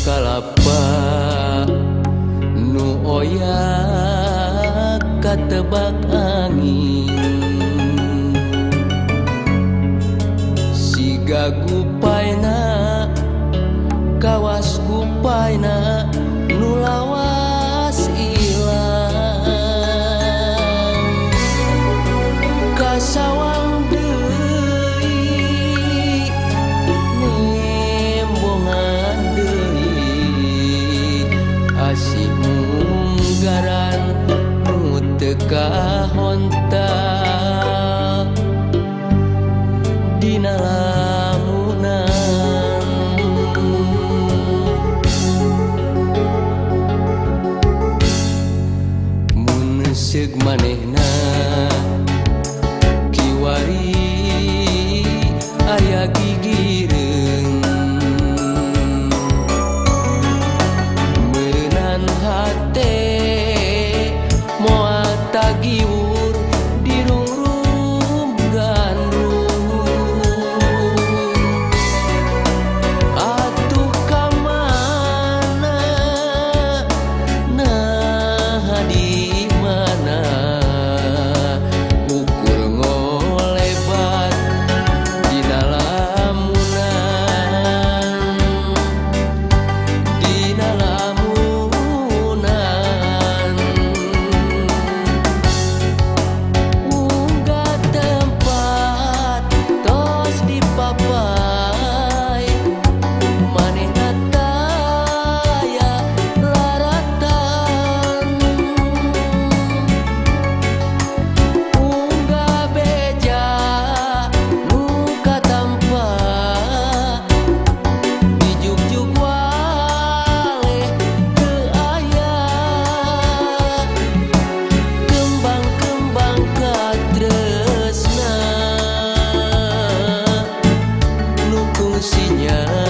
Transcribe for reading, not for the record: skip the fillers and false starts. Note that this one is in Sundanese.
kalapa nu oya katebak angin siga gupayna kawas gupayna nu lawas ilang kasawang deui nembongan deui asih munggaran nu teu kahontal dina lamunan mun seug manehna kiwari aya gigireun meunaan hate moal tagiur dirungrum gandrung atuh kamana nah di mana ukur ngolebat dina lamunan unggah tempat tos dipapai manehna taya laratan unggah beja nu katampa dijuk-juk waleh teu aya kembang-kembang katresna nu fungsinya